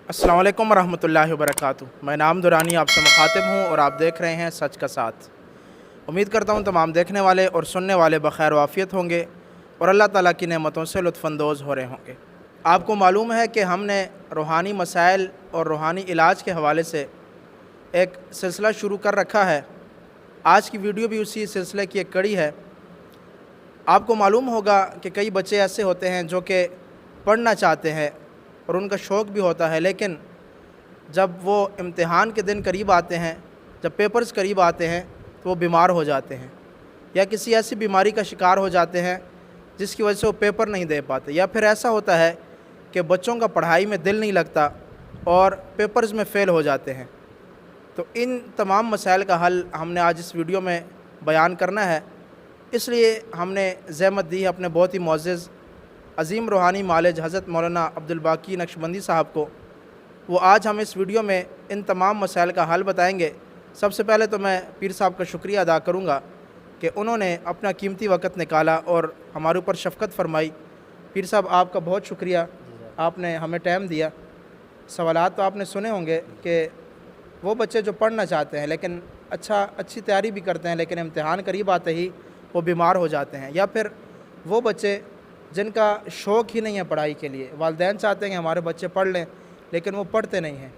अस्सलाम वालेकुम रहमतुल्लाहि व बरकातुहू। मैं नाम दुरानी आपसे मुखातिब हूँ और आप देख रहे हैं सच का साथ। उम्मीद करता हूँ तमाम देखने वाले और सुनने वाले बखैर वाफ़ियत होंगे और अल्लाह ताला की नेमतों से लुत्फ़अंदोज़ हो रहे होंगे। आपको मालूम है कि हमने रूहानी मसाइल और रूहानी इलाज के हवाले से एक सिलसिला शुरू कर रखा है। आज की वीडियो भी उसी सिलसिले की एक कड़ी है। आपको मालूम होगा कि कई बच्चे ऐसे होते हैं जो कि पढ़ना चाहते हैं और उनका शौक़ भी होता है, लेकिन जब वो इम्तिहान के दिन करीब आते हैं, जब पेपर्स करीब आते हैं तो वो बीमार हो जाते हैं या किसी ऐसी बीमारी का शिकार हो जाते हैं जिसकी वजह से वो पेपर नहीं दे पाते, या फिर ऐसा होता है कि बच्चों का पढ़ाई में दिल नहीं लगता और पेपर्स में फ़ेल हो जाते हैं। तो इन तमाम मसाइल का हल हमने आज इस वीडियो में बयान करना है, इसलिए हमने ज़हमत दी है अपने बहुत ही मुअज़्ज़ज़ अज़ीम रूहानी मालिज हज़रत मौलाना अब्दुल बाकी नक्शबंदी साहब को। वो आज हम इस वीडियो में इन तमाम मसाइल का हल बताएंगे। सबसे पहले तो मैं पीर साहब का शुक्रिया अदा करूँगा कि उन्होंने अपना कीमती वक़्त निकाला और हमारे ऊपर शफ़क़त फरमाई। पीर साहब आपका बहुत शुक्रिया, आपने हमें टाइम दिया। सवालात तो आपने सुने होंगे कि वो बच्चे जो पढ़ना चाहते हैं लेकिन अच्छी तैयारी भी करते हैं, लेकिन इम्तिहान करीब आते ही वो बीमार हो जाते हैं, या फिर वो बच्चे जिनका शौक़ ही नहीं है पढ़ाई के लिए। वालिदैन चाहते हैं कि हमारे बच्चे पढ़ लें लेकिन वो पढ़ते नहीं हैं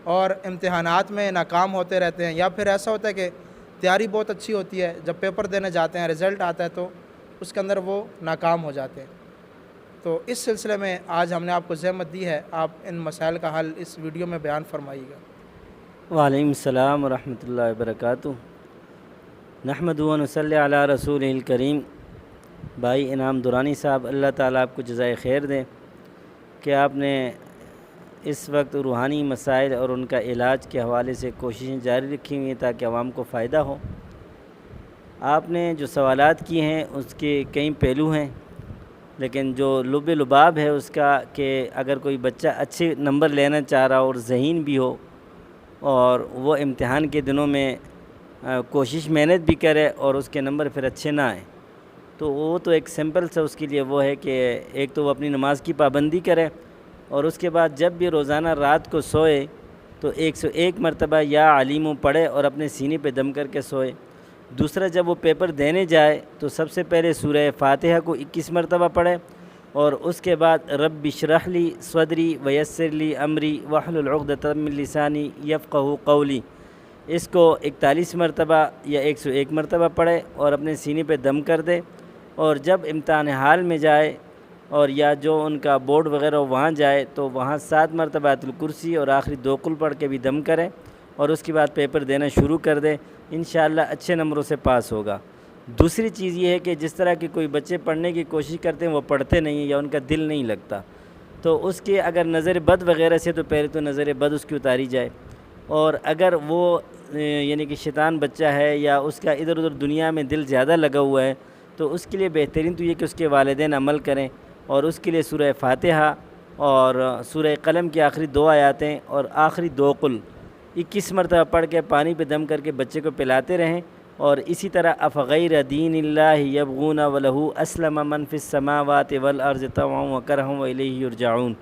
और इम्तिहानात में नाकाम होते रहते हैं, या फिर ऐसा होता है कि तैयारी बहुत अच्छी होती है, जब पेपर देने जाते हैं रिज़ल्ट आता है तो उसके अंदर वो नाकाम हो जाते हैं। तो इस सिलसिले में आज हमने आपको ज़हमत दी है, आप इन मसाइल का हल इस वीडियो में बयान फरमाइएगा। वालेकुम सलाम व रहमतुल्लाहि व बरकातुहू। नहमदु व नसल्ली अला रसूलिल करीम। भाई इनाम दुरानी साहब, अल्लाह ताला आपको जज़ाए खैर दें कि आपने इस वक्त रूहानी मसाइल और उनका इलाज के हवाले से कोशिशें जारी रखी हुई हैं ताकि आवाम को फ़ायदा हो। आपने जो सवालात किए हैं उसके कई पहलू हैं, लेकिन जो लुब लुबाब है उसका कि अगर कोई बच्चा अच्छे नंबर लेना चाह रहा हो और ज़हीन भी हो और वो इम्तिहान के दिनों में कोशिश मेहनत भी करे और उसके नंबर फिर अच्छे ना आए, तो वो तो एक सिंपल सा उसके लिए वो है कि एक तो वो अपनी नमाज की पाबंदी करे और उसके बाद जब भी रोज़ाना रात को सोए तो 101 मरतबा या अलीमु पढ़े और अपने सीने पे दम करके सोए। दूसरा, जब वो पेपर देने जाए तो सबसे पहले सूरह फ़ातिहा को 21 मरतबा पढ़े और उसके बाद रब्बि इश्रह ली सदरी वयस्सिर ली अमरी वहलुल उक़दतम मिन लिसानी यफ़क़हू क़ौली, इसको 41 मरतबा या 101 मरतबा पढ़े और अपने सीने पे दम कर दे। और जब इम्तिहान हाल में जाए और या जो उनका बोर्ड वग़ैरह वहाँ जाए तो वहाँ 7 मरतबा आयतुल कुर्सी और आखिरी 2 कुल पढ़ के भी दम करें और उसके बाद पेपर देना शुरू कर दें। इंशाअल्लाह अच्छे नंबरों से पास होगा। दूसरी चीज़ ये है कि जिस तरह के कोई बच्चे पढ़ने की कोशिश करते हैं वो पढ़ते नहीं हैं या उनका दिल नहीं लगता, तो उसके अगर नज़र बद वग़ैरह से तो पहले तो नज़र बद उसकी उतारी जाए, और अगर वो यानी कि शैतान बच्चा है या उसका इधर उधर दुनिया में दिल ज़्यादा लगा हुआ है, तो उसके लिए बेहतरीन तो ये कि उसके वालिदैन अमल करें और उसके लिए सूरह फ़ातिहा और सूरह कलम की आखिरी 2 आयातें और आखिरी 2 कुल 21 मरतबा पढ़ के पानी पे दम करके बच्चे को पिलाते रहें। और इसी तरह अफ़ग़ैर दीनिल्लाहि यबग़ूना वलहु अस्लमा मन फ़िस समावाति वल अर्ज़ि तवअन व करहन व इलैहि युरजऊन,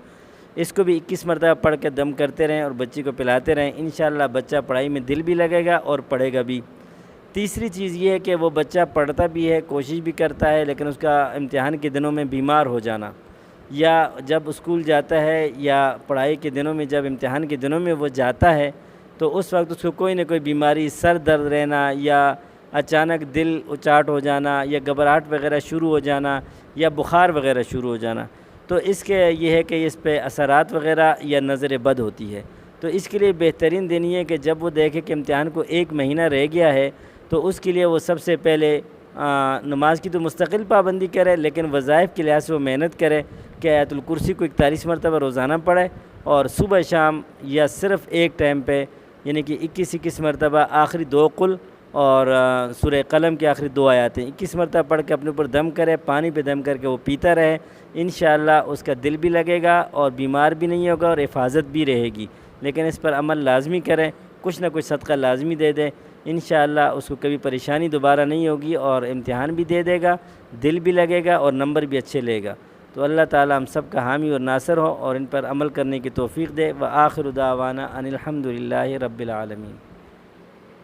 इसको भी 21 मरतबा पढ़ के दम करते रहें और बच्चे को पिलाते रहें। इंशाअल्लाह बच्चा पढ़ाई में दिल भी लगेगा और पढ़ेगा भी। तीसरी चीज़ ये है कि वो बच्चा पढ़ता भी है, कोशिश भी करता है, लेकिन उसका इम्तिहान के दिनों में बीमार हो जाना या जब स्कूल जाता है या पढ़ाई के दिनों में जब इम्तिहान के दिनों में वो जाता है तो उस वक्त उसको कोई ना कोई बीमारी, सर दर्द रहना या अचानक दिल उचाट हो जाना या घबराहट वगैरह शुरू हो जाना या बुखार वगैरह शुरू हो जाना, तो इसके ये है कि इस पे असरात वगैरह या नज़र बद होती है। तो इसके लिए बेहतरीन दिन ये है कि जब वो देखे कि इम्तिहान को 1 महीना रह गया है तो उसके लिए वो सबसे पहले नमाज की तो मुस्तकिल पाबंदी करे, लेकिन वज़ाइफ के लिहाज से वो मेहनत करे कि आयतुल कुर्सी को 41 मरतबा रोज़ाना पढ़े और सुबह शाम या सिर्फ़ एक टाइम पे यानी कि 21 मरतबा आखिरी 2 कुल और सूरह कलम की आखिरी 2 आयातें 21 मरतबा पढ़ के अपने ऊपर दम करे, पानी पे दम करके वो पीता रहे। इंशाअल्लाह उसका दिल भी लगेगा और बीमार भी नहीं होगा और हिफाजत भी रहेगी। लेकिन इस पर अमल लाजमी करें, कुछ ना कुछ सदका लाजमी दे दें, इंशाअल्लाह उसको कभी परेशानी दोबारा नहीं होगी और इम्तिहान भी दे देगा, दिल भी लगेगा और नंबर भी अच्छे लेगा। تو اللہ تعالی ہم سب کا حامی اور ناصر ہو اور ان پر عمل کرنے کی توفیق دے۔ وآخر دعوانا ان الحمدللہ رب العالمین۔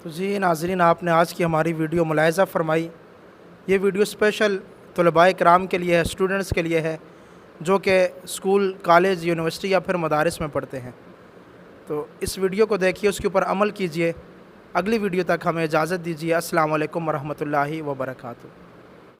تو جی ناظرین، آپ نے آج کی ہماری ویڈیو ملاحظہ فرمائی۔ یہ ویڈیو اسپیشل طلباء کرام کے لیے ہے، اسٹوڈنٹس کے لیے ہے جو کہ اسکول، کالج، یونیورسٹی یا پھر مدارس میں پڑھتے ہیں۔ تو اس ویڈیو کو دیکھیے، اس کے اوپر عمل کیجیے۔ اگلی ویڈیو تک ہمیں اجازت دیجیے۔ السلام علیکم ورحمۃ اللہ وبرکاتہ۔